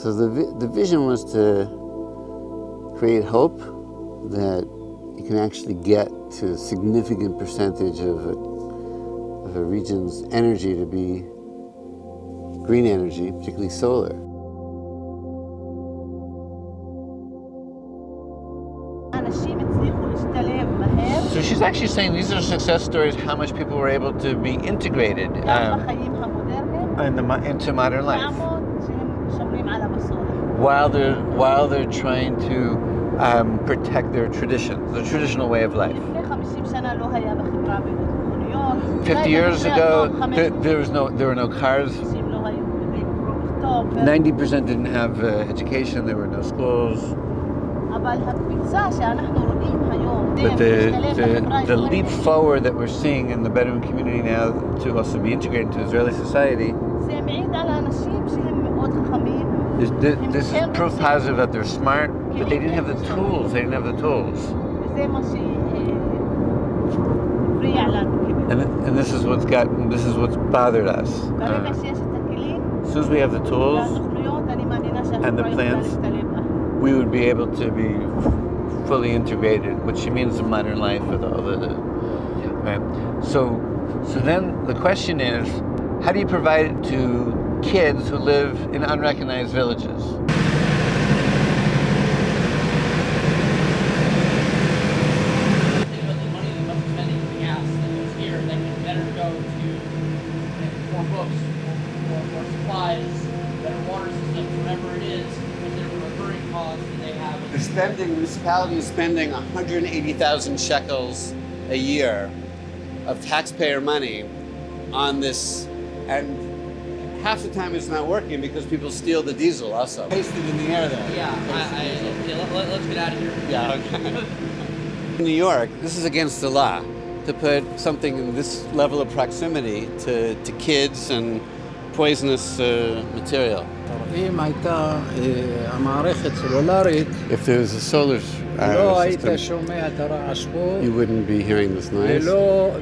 So the vision was to create hope that you can actually get to a significant percentage of a region's energy to be green energy, particularly solar. So she's actually saying these are success stories, how much people were able to be integrated into modern life. While they're trying to protect their tradition, the traditional way of life. 50 years ago, there were no cars. 90% didn't have education. There were no schools. But the leap forward that we're seeing in the Bedouin community now to also be integrated into Israeli society, this is proof positive that they're smart, but they didn't have the tools. They didn't have the tools. And this is what's bothered us. As soon as we have the tools and the plans, we would be able to be fully integrated, which means the modern life with all the right. So then the question is, how do you provide it to kids who live in unrecognized villages? The municipality is spending 180,000 shekels a year of taxpayer money on this, and half the time it's not working because people steal the diesel also. Wasted in the air there. Let's get out of here. Yeah, okay. In New York, this is against the law to put something in this level of proximity to kids and poisonous material. אם הייתה המערכת סלולרית, if there was a solar לא היית system, שומע את הרעש פה, you wouldn't be hearing this noise.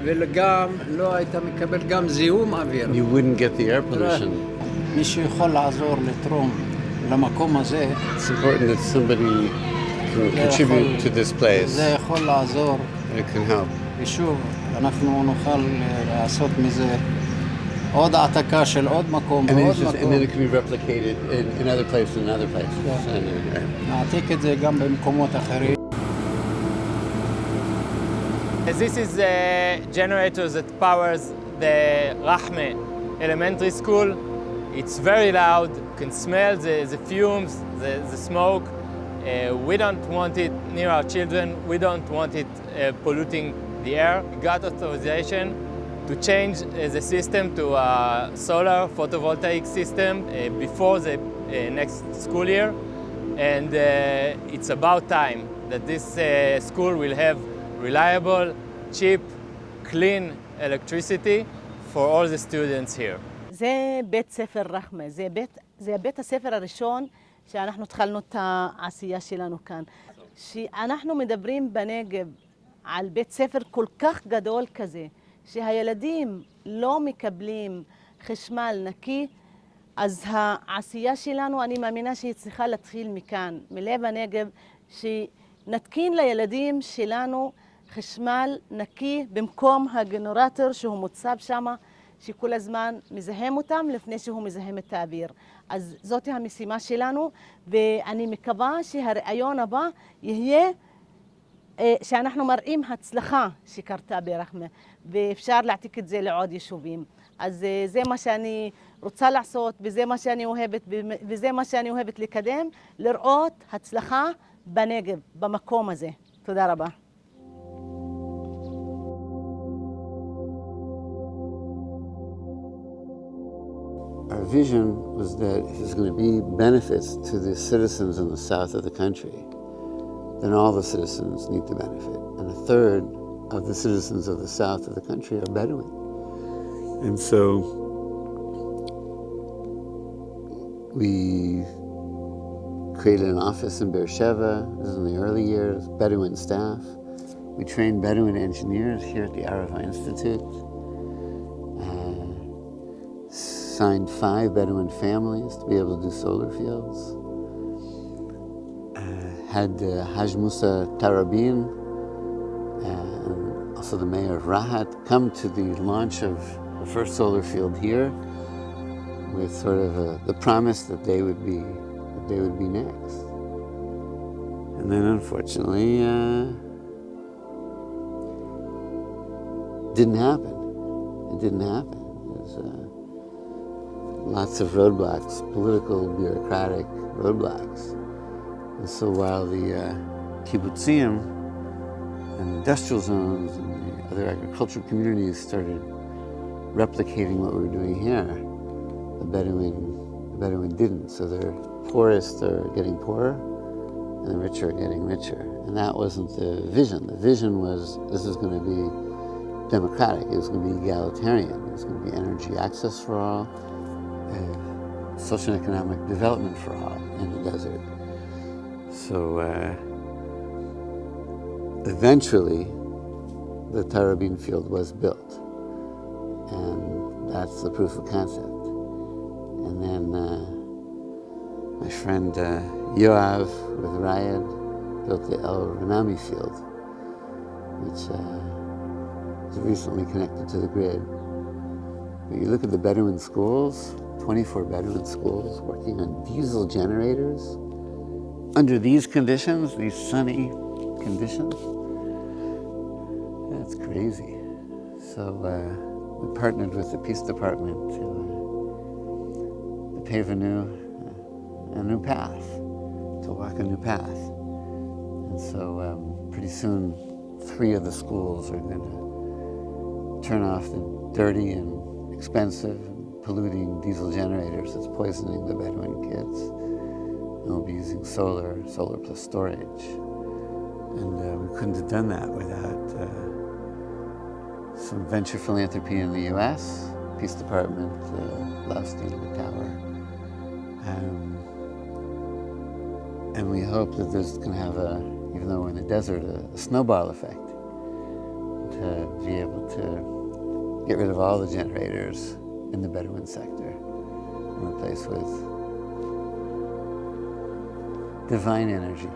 וגם לא היית מקבל גם זיהום אוויר. You wouldn't get the air pollution. מי שיכול לעזור לתרום למקום הזה, It's important that somebody can contribute to this place. זה יכול לעזור. It can help. ושוב, אנחנו נוכל לעשות מזה עוד העתקה של עוד מקום ועוד מקום. And then it can be replicated in other places and other places. נעתיק את זה גם במקומות אחרים. This is the generators that powers the Rahme elementary school. It's very loud. You can smell the fumes, the smoke. We don't want it near our children. We don't want it polluting the air. We got authorization to change the system to a solar photovoltaic system before the next school year. And it's about time that this school will have reliable, cheap, clean electricity for all the students here. זה בית ספר רחמה, זה בית הספר הראשון שאנחנו התחלנו את העשייה שלנו כאן. שאנחנו מדברים בנגב על בית ספר כל כך גדול כזה, שהילדים לא מקבלים חשמל נקי, אז העשייה שלנו, אני מאמינה שהיא צריכה להתחיל מכאן, מלב הנגב, שנתקין לילדים שלנו חשמל נקי במקום הגנרטור שהוא מוצב שם, שכל הזמן מזהם אותם לפני שהוא מזהם את האוויר. אז זאת המשימה שלנו, ואני מקווה שהרעיון הבא יהיה שאנחנו מראים הצלחה שקרתה ברחמה, ואפשר להעתיק את זה לעוד יישובים. אז זה מה שאני רוצה לעשות, וזה מה שאני אוהבת לקדם, לראות הצלחה בנגב, במקום הזה. תודה רבה. Our vision was that if there's going to be benefits to the citizens in the south of the country, then all the citizens need to benefit. And a third of the citizens of the south of the country are Bedouin. And so we created an office in Beersheba. This is in the early years, Bedouin staff. We trained Bedouin engineers here at the Arava Institute. assigned 5 Bedouin families to be able to do solar fields. Had Haj Musa Tarabin, and also the mayor of Rahat, come to the launch of the first solar field here with sort of the promise that they would be next. And then unfortunately, didn't happen. It didn't happen. There's lots of roadblocks, political, bureaucratic roadblocks. And so while the kibbutzim and industrial zones and the other agricultural communities started replicating what we were doing here, the Bedouin didn't. So the poorest are getting poorer and the richer are getting richer. And that wasn't the vision. The vision was this is going to be democratic. It was going to be egalitarian. It was going to be energy access for all, social and economic development for all in the desert. So eventually, the Tarabin field was built, and that's the proof of concept. And then my friend Yoav with Rayad built the El Renami field, which is recently connected to the grid. But you look at the Bedouin schools, 24 Bedouin schools working on diesel generators under these conditions, these sunny conditions. That's crazy. So we partnered with the Peace Department to pave a new path, to walk a new path. And so pretty soon, 3 of the schools are going to turn off the dirty and expensive and polluting diesel generators that's poisoning the Bedouin kids. And we'll be using solar plus storage. And we couldn't have done that without some venture philanthropy in the US, Peace Department, Blaustein, the tower. And we hope that this can have even though we're in the desert, a snowball effect to be able to get rid of all the generators in the Bedouin sector and replace with divine energy.